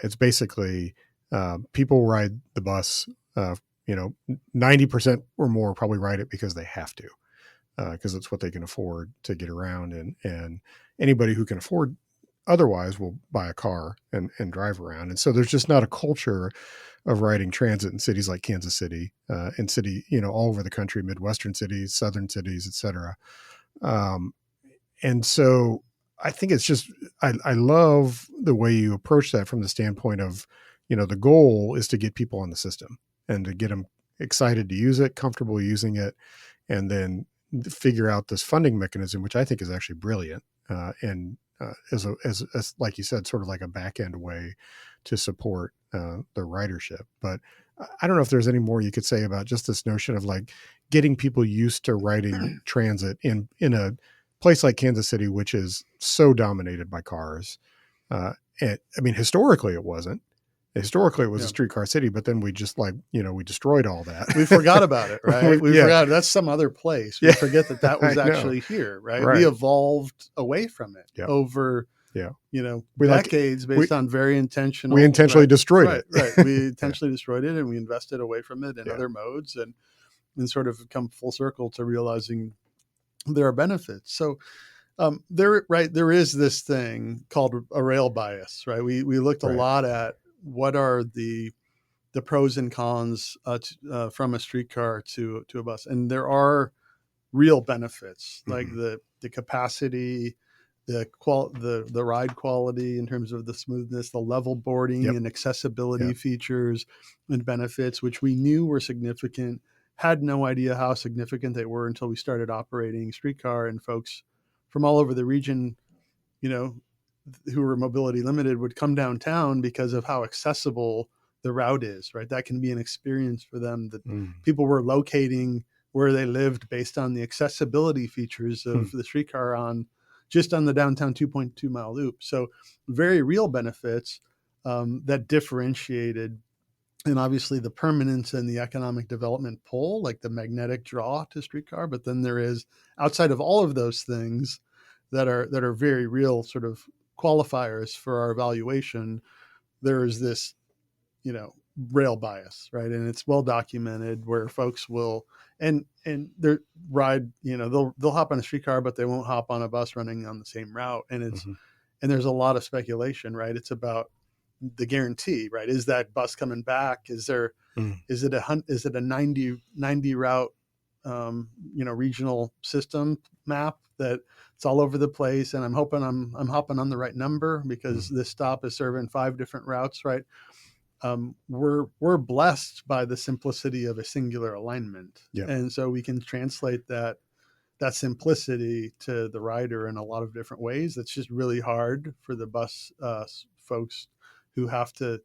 It's basically people ride the bus, 90% or more probably ride it because they have to, because it's what they can afford to get around. And anybody who can afford otherwise will buy a car and drive around. And so there's just not a culture of riding transit in cities like Kansas City, and all over the country, Midwestern cities, Southern cities, et cetera. And so I think it's just, I love the way you approach that from the standpoint of, the goal is to get people on the system and to get them excited to use it, comfortable using it, and then figure out this funding mechanism, which I think is actually brilliant. As like you said, sort of like a back end way to support the ridership. But I don't know if there's any more you could say about just this notion of like getting people used to riding transit in a place like Kansas City, which is so dominated by cars. Historically it wasn't. Historically, it was a streetcar city, but then we just we destroyed all that. We forgot about it, right? We forgot that's some other place. We forget that was actually here, right? We evolved away from it over, decades based on very intentional. We intentionally destroyed it. Right. We intentionally destroyed it, and we invested away from it in other modes, and sort of come full circle to realizing there are benefits. So there is this thing called a rail bias, right? We looked a lot at what are the pros and cons from a streetcar to a bus, and there are real benefits like the capacity, the ride quality in terms of the smoothness, the level boarding and accessibility features and benefits, which we knew were significant. Had no idea how significant they were until we started operating streetcar, and folks from all over the region, who were mobility limited would come downtown because of how accessible the route is, right? That can be an experience for them that people were locating where they lived based on the accessibility features of the streetcar on the downtown 2.2 mile loop. So very real benefits that differentiated, and obviously the permanence and the economic development pull, like the magnetic draw to streetcar. But then there is, outside of all of those things that are very real sort of qualifiers for our evaluation, there is this, rail bias, right? And it's well documented where folks will, and they ride, they'll hop on a streetcar, but they won't hop on a bus running on the same route. And it's, and there's a lot of speculation, right? It's about the guarantee, right? Is that bus coming back? Is it a 90 route, regional system map that it's all over the place, and I'm hoping I'm hopping on the right number because this stop is serving 5 different routes, right? We're blessed by the simplicity of a singular alignment, and so we can translate that simplicity to the rider in a lot of different ways. That's just really hard for the bus folks who have to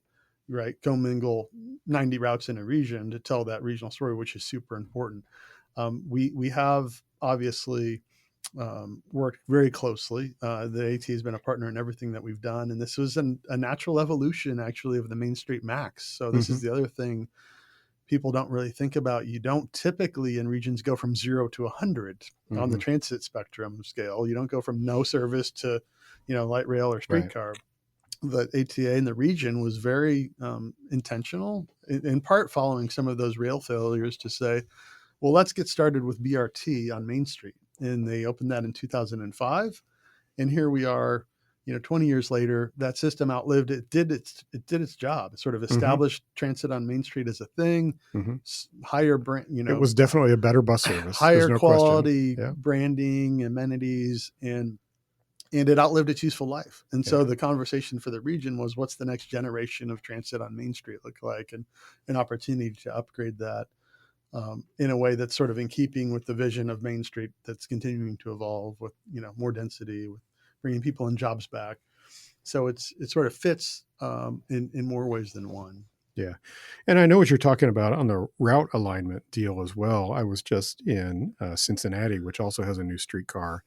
commingle 90 routes in a region to tell that regional story, which is super important. We have obviously worked very closely. The AT has been a partner in everything that we've done, and this was a natural evolution actually of the Main Street Max. So this is the other thing people don't really think about. You don't typically in regions go from 0 to 100 on the transit spectrum scale. You don't go from no service to light rail or streetcar. The ATA in the region was very intentional, in part following some of those rail failures, to say, well, let's get started with BRT on Main Street. And they opened that in 2005. And here we are, 20 years later, that system outlived it. Did its job. It sort of established transit on Main Street as a thing, higher brand, it was definitely a better bus service. Higher quality branding, amenities, and it outlived its useful life. And so the conversation for the region was, what's the next generation of transit on Main Street look like, and an opportunity to upgrade that in a way that's sort of in keeping with the vision of Main Street that's continuing to evolve with, more density, with bringing people and jobs back. So it sort of fits in more ways than one. Yeah. And I know what you're talking about on the route alignment deal as well. I was just in Cincinnati, which also has a new streetcar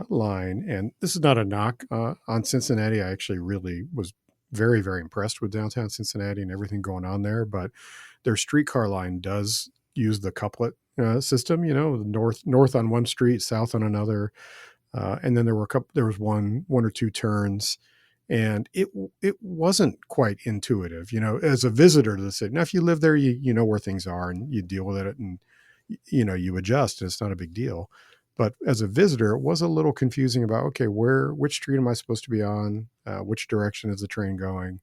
line. And this is not a knock on Cincinnati. I actually really was very, very impressed with downtown Cincinnati and everything going on there. But their streetcar line does use the couplet system. North on one street, south on another, and then there were there was one or two turns, and it wasn't quite intuitive. As a visitor to the city. Now, if you live there, you know where things are and you deal with it, and you adjust, and it's not a big deal. But as a visitor, it was a little confusing about, okay, which street am I supposed to be on? Which direction is the train going?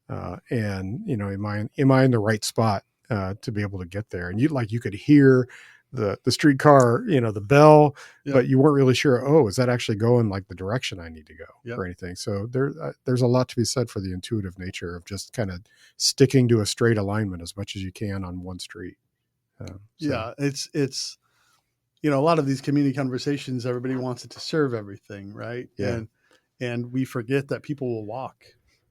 And am I in the right spot to be able to get there? And you could hear the streetcar, the bell, Yep. but you weren't really sure. Oh, is that actually going like the direction I need to go, Yep. or anything? So there's a lot to be said for the intuitive nature of just kind of sticking to a straight alignment as much as you can on one street. Yeah, it's a lot of these community conversations, everybody wants it to serve everything, right? Yeah. And we forget that people will walk,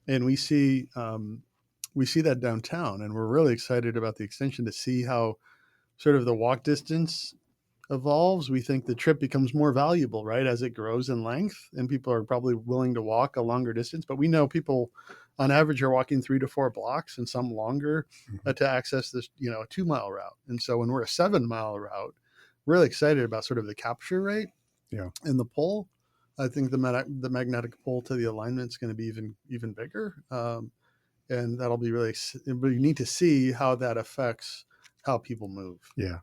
and we see that downtown, and we're really excited about the extension to see how sort of the walk distance evolves. We think the trip becomes more valuable, right, as it grows in length, and people are probably willing to walk a longer distance. But we know people on average are walking 3 to 4 blocks and some longer to access this, a 2-mile route. And so when we're a 7-mile route, really excited about sort of the capture rate, and the pull. I think the magnetic pull to the alignment is going to be even bigger, and that'll be really neat to see how that affects how people move. Yeah.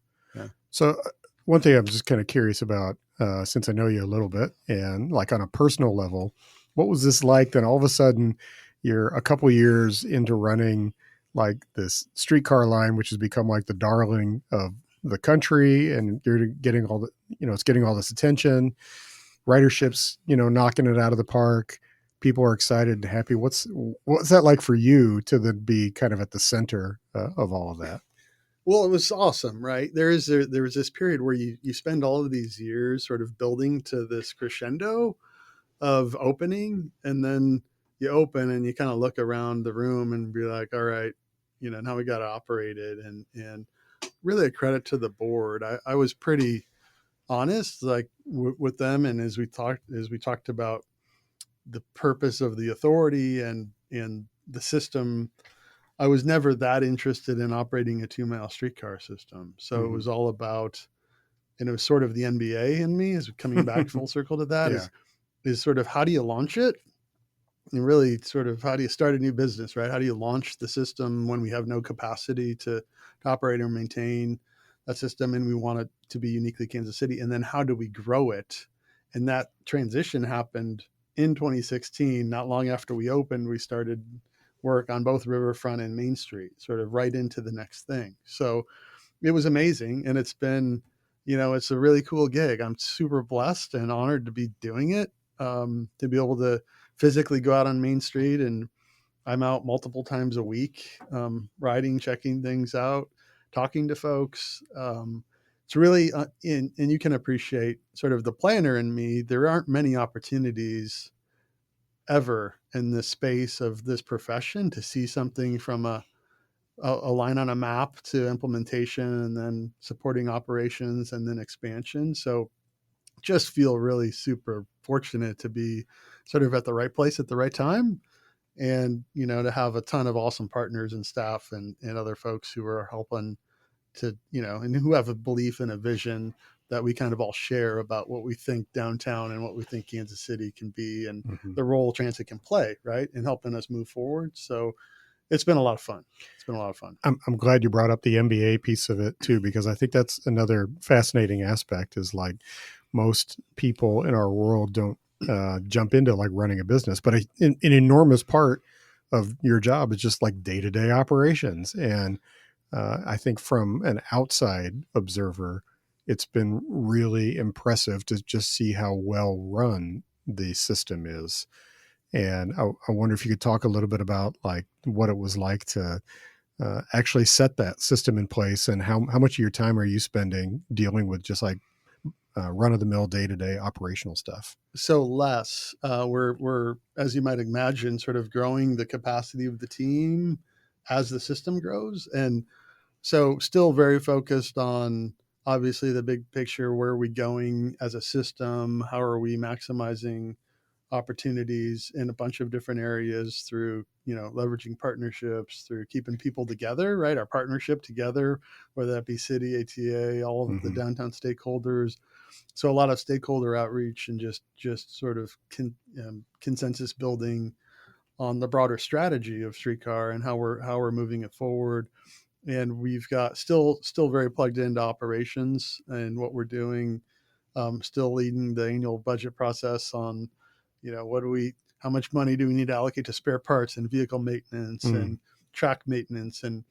So one thing I'm just kind of curious about, since I know you a little bit, and like on a personal level, what was this like? Then all of a sudden, you're a couple years into running like this streetcar line, which has become like the darling of the country, and you're getting it's getting all this attention. Ridership's knocking it out of the park. People are excited and happy. What's that like for you to then be kind of at the center of all of that? Well, it was awesome, right? There was this period where you spend all of these years sort of building to this crescendo of opening, and then you open and you kind of look around the room and be like, all right, now we got to operate it. And really a credit to the board. I was pretty honest, like with them. And as we talked about the purpose of the authority and the system, I was never that interested in operating a 2-mile streetcar system. So it was all about, and it was sort of the NBA in me, is coming back full circle to that, is sort of how do you launch it? And really sort of how do you start a new business, right? How do you launch the system when we have no capacity to operate or maintain that system, and we want it to be uniquely Kansas City? And then how do we grow it? And that transition happened in 2016. Not long after we opened, we started work on both Riverfront and Main Street, sort of right into the next thing. So it was amazing. And it's been, it's a really cool gig. I'm super blessed and honored to be doing it, to be able to physically go out on Main Street. And I'm out multiple times a week, riding, checking things out, talking to folks. It's really, and you can appreciate sort of the planner in me. There aren't many opportunities ever in the space of this profession to see something from a line on a map to implementation, and then supporting operations, and then expansion. So just feel really super fortunate to be sort of at the right place at the right time, and to have a ton of awesome partners and staff and other folks who are helping to, and who have a belief and a vision that we kind of all share about what we think downtown and what we think Kansas City can be, and the role transit can play, right, in helping us move forward. So it's been a lot of fun. I'm glad you brought up the MBA piece of it too, because I think that's another fascinating aspect, is like most people in our world don't jump into like running a business, but an enormous part of your job is just like day-to-day operations. And I think from an outside observer, it's been really impressive to just see how well run the system is. And I wonder if you could talk a little bit about like what it was like to actually set that system in place, and how much of your time are you spending dealing with just like run-of-the-mill day-to-day operational stuff? So less, we're, as you might imagine, sort of growing the capacity of the team as the system grows. And so still very focused on obviously the big picture. Where are we going as a system? How are we maximizing opportunities in a bunch of different areas through, leveraging partnerships, through keeping people together, right? Our partnership together, whether that be city, ATA, all of the downtown stakeholders. So a lot of stakeholder outreach and just sort of consensus building on the broader strategy of Streetcar and how we're moving it forward. And we've got still very plugged into operations and what we're doing. Still leading the annual budget process on, how much money do we need to allocate to spare parts and vehicle maintenance and track maintenance, and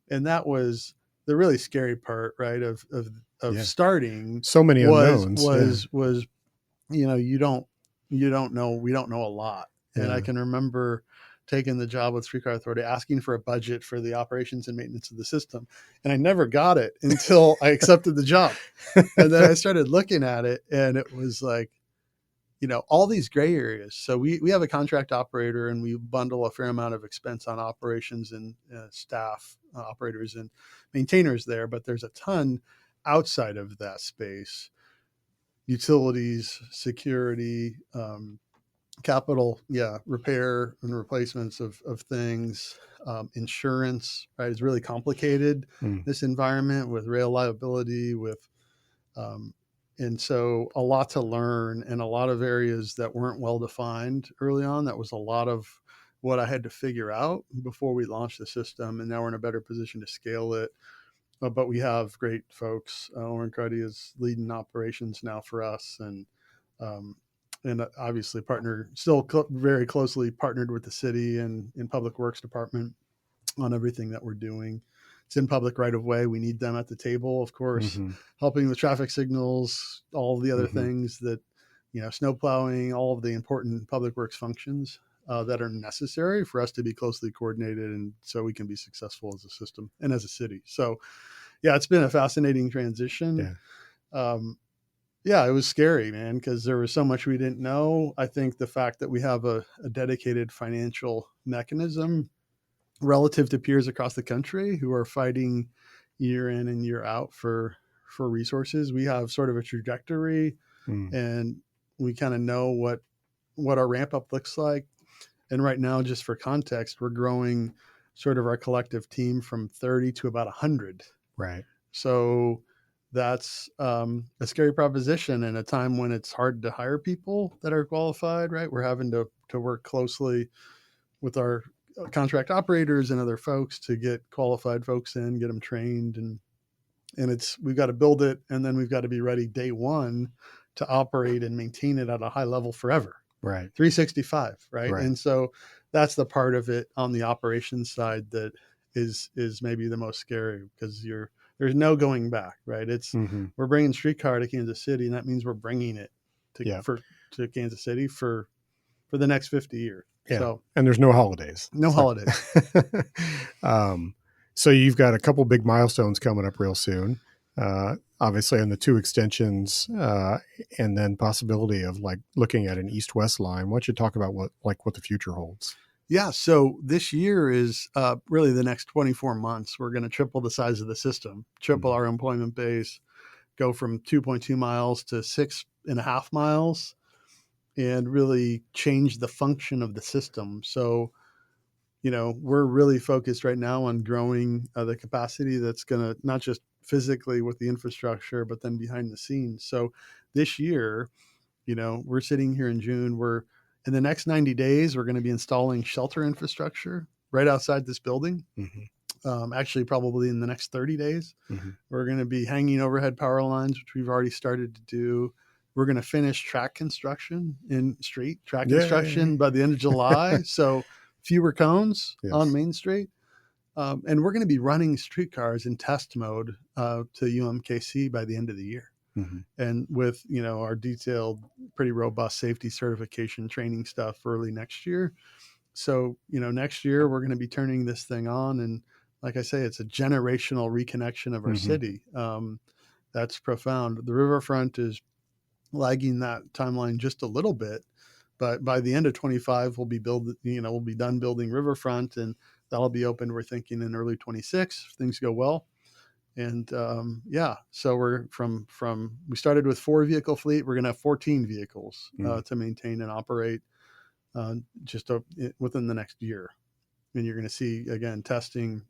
that was the really scary part, right? Of starting. So many unknowns. Was you don't know. We don't know a lot, and I can remember taking the job with Streetcar Authority, asking for a budget for the operations and maintenance of the system. And I never got it until I accepted the job. And then I started looking at it, and it was like, all these gray areas. So we have a contract operator, and we bundle a fair amount of expense on operations and staff, operators and maintainers there. But there's a ton outside of that space: utilities, security, capital, repair and replacements of things, insurance, right? It's really complicated, this environment with rail liability, with, and so a lot to learn, and a lot of areas that weren't well defined early on. That was a lot of what I had to figure out before we launched the system. And now we're in a better position to scale it. But we have great folks. Lauren Cruddy is leading operations now for us, and obviously very closely partnered with the city and in Public Works Department on everything that we're doing. It's in public right of way. We need them at the table, of course, helping with traffic signals, all of the other things that, snow plowing, all of the important public works functions that are necessary for us to be closely coordinated, and so we can be successful as a system and as a city. So, it's been a fascinating transition. It was scary, man, because there was so much we didn't know. I think the fact that we have a dedicated financial mechanism relative to peers across the country who are fighting year in and year out for resources, we have sort of a trajectory, and we kind of know what our ramp up looks like. And right now, just for context, we're growing sort of our collective team from 30 to about 100. Right. So that's a scary proposition in a time when it's hard to hire people that are qualified, right? We're having to work closely with our contract operators and other folks to get qualified folks in, get them trained. And we've got to build it, and then we've got to be ready day one to operate and maintain it at a high level forever. Right. 365. Right. And so that's the part of it on the operations side that is maybe the most scary, because there's no going back, right? It's we're bringing Streetcar to Kansas City, and that means we're bringing it to Kansas City for the next 50 years. Yeah. So, and there's no holidays. Holidays. So you've got a couple big milestones coming up real soon. Obviously on the 2 extensions, and then possibility of like looking at an east-west line. Why don't you talk about what the future holds? Yeah. So this year is really the next 24 months. We're going to triple the size of the system, triple our employment base, go from 2.2 miles to 6.5 miles, and really change the function of the system. So, we're really focused right now on growing the capacity that's going to not just physically with the infrastructure, but then behind the scenes. So this year, we're sitting here in June, in the next 90 days, we're going to be installing shelter infrastructure right outside this building. Actually, probably in the next 30 days, we're going to be hanging overhead power lines, which we've already started to do. We're going to finish track construction construction by the end of July. So fewer cones on Main Street. And we're going to be running Streetcars in test mode to UMKC by the end of the year. And with, our detailed, pretty robust safety certification training stuff early next year. So, next year we're going to be turning this thing on. And like I say, it's a generational reconnection of our city. That's profound. The riverfront is lagging that timeline just a little bit, but by the end of 25, we'll be done building riverfront, and that'll be open, we're thinking, in early 26 if things go well. And yeah, so we're we started with 4 vehicle fleet. We're going to have 14 vehicles to maintain and operate just within the next year. And you're going to see again testing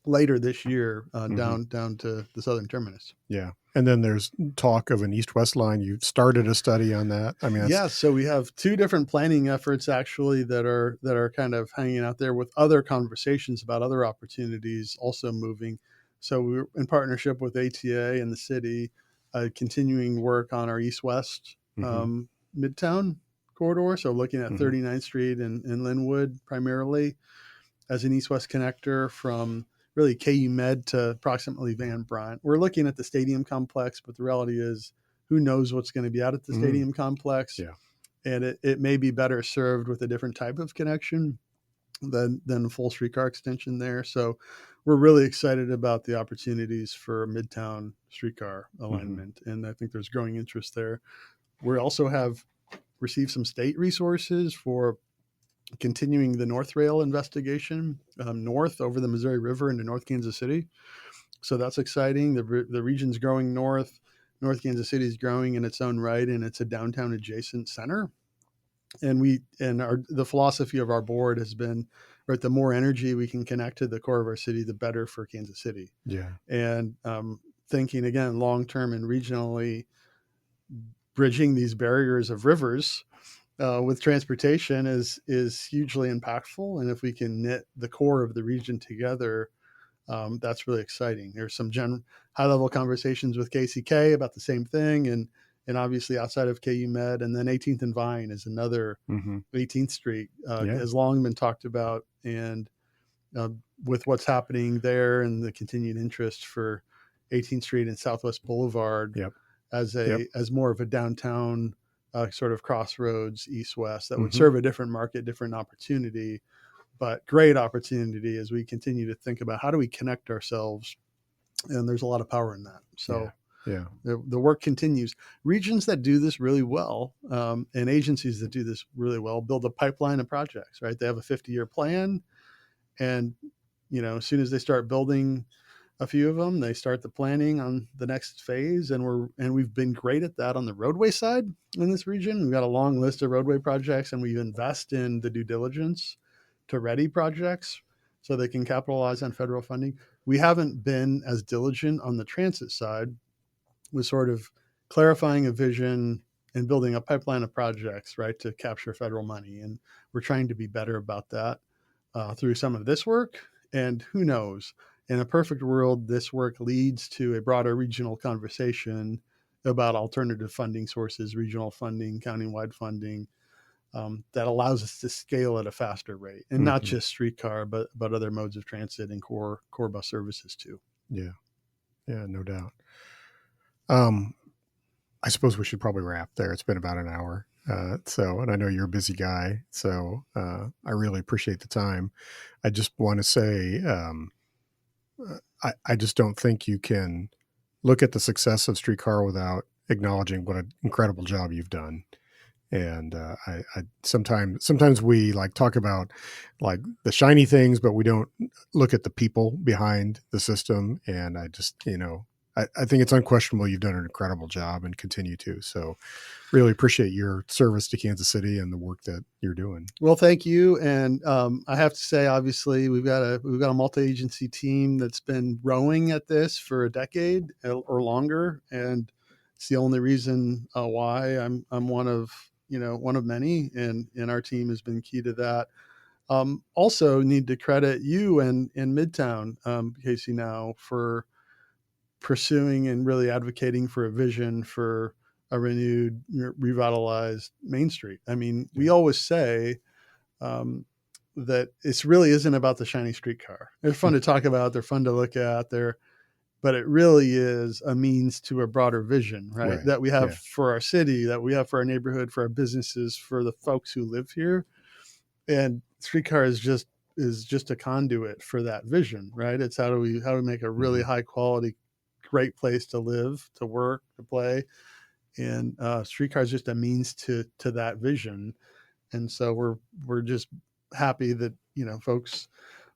later this year down to the southern terminus. Yeah. And then there's talk of an east-west line. You started a study on that. I mean, yeah. So we have 2 different planning efforts actually that are kind of hanging out there with other conversations about other opportunities also moving. So we're in partnership with ATA and the city, continuing work on our east-west Midtown corridor. So looking at 39th Street and Linwood primarily as an east-west connector from really KU Med to approximately Van Bryant. We're looking at the stadium complex, but the reality is who knows what's going to be out at the stadium complex. Yeah. And it may be better served with a different type of connection than full streetcar extension there. So we're really excited about the opportunities for Midtown streetcar alignment. And I think there's growing interest there. We also have received some state resources for continuing the North Rail investigation north over the Missouri River into North Kansas City. So that's exciting. The region's growing north. North Kansas City is growing in its own right, and it's a downtown adjacent center. And the philosophy of our board has been, right, the more energy we can connect to the core of our city, the better for Kansas City. Yeah. And thinking again long term and regionally, bridging these barriers of rivers with transportation is hugely impactful. And if we can knit the core of the region together, that's really exciting. There's some high level conversations with KCK about the same thing, and obviously outside of KU Med, and then 18th and Vine is another 18th Street has long been talked about, and with what's happening there and the continued interest for 18th Street and Southwest Boulevard as more of a downtown sort of crossroads east-west that would serve a different market, different opportunity, but great opportunity as we continue to think about how do we connect ourselves. And there's a lot of power in that. So the work continues. Regions that do this really well and agencies that do this really well build a pipeline of projects, right? They have a 50-year plan. And, as soon as they start building a few of them, they start the planning on the next phase. And we've been great at that on the roadway side in this region. We've got a long list of roadway projects, and we invest in the due diligence to ready projects so they can capitalize on federal funding. We haven't been as diligent on the transit side with sort of clarifying a vision and building a pipeline of projects, right, to capture federal money. And we're trying to be better about that through some of this work. And who knows, in a perfect world, this work leads to a broader regional conversation about alternative funding sources, regional funding, countywide funding, that allows us to scale at a faster rate, and not just streetcar, but other modes of transit and core bus services too. Yeah, no doubt. I suppose we should probably wrap there. It's been about an hour. And I know you're a busy guy, so I really appreciate the time. I just want to say, I just don't think you can look at the success of Streetcar without acknowledging what an incredible job you've done. And I sometimes we like talk about like the shiny things, but we don't look at the people behind the system. And I just, I think it's unquestionable you've done an incredible job and continue to. So really appreciate your service to Kansas City and the work that you're doing. Well, thank you. And I have to say, obviously, we've got a multi-agency team that's been rowing at this for a decade or longer. And it's the only reason why I'm one of many, and our team has been key to that. Also need to credit you and Midtown, Casey, now for pursuing and really advocating for a vision for a renewed, revitalized Main Street. I mean, we always say that it really isn't about the shiny streetcar. They're fun to talk about. They're fun to look at. But it really is a means to a broader vision, right? That we have for our city, that we have for our neighborhood, for our businesses, for the folks who live here. And streetcar is just a conduit for that vision, right? It's how do we make a really high quality, great place to live, to work, to play. And streetcar is just a means to that vision. And so we're just happy that folks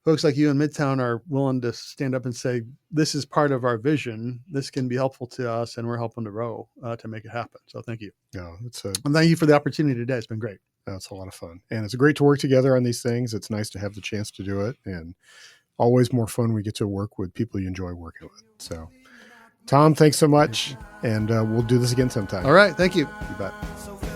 folks like you in Midtown are willing to stand up and say, this is part of our vision. This can be helpful to us, and we're helping to row to make it happen. So thank you. Yeah, and thank you for the opportunity today. It's been great. That's a lot of fun. And it's great to work together on these things. It's nice to have the chance to do it. And always more fun we get to work with people you enjoy working with. So, Tom, thanks so much. And we'll do this again sometime. All right. Thank you. You bet.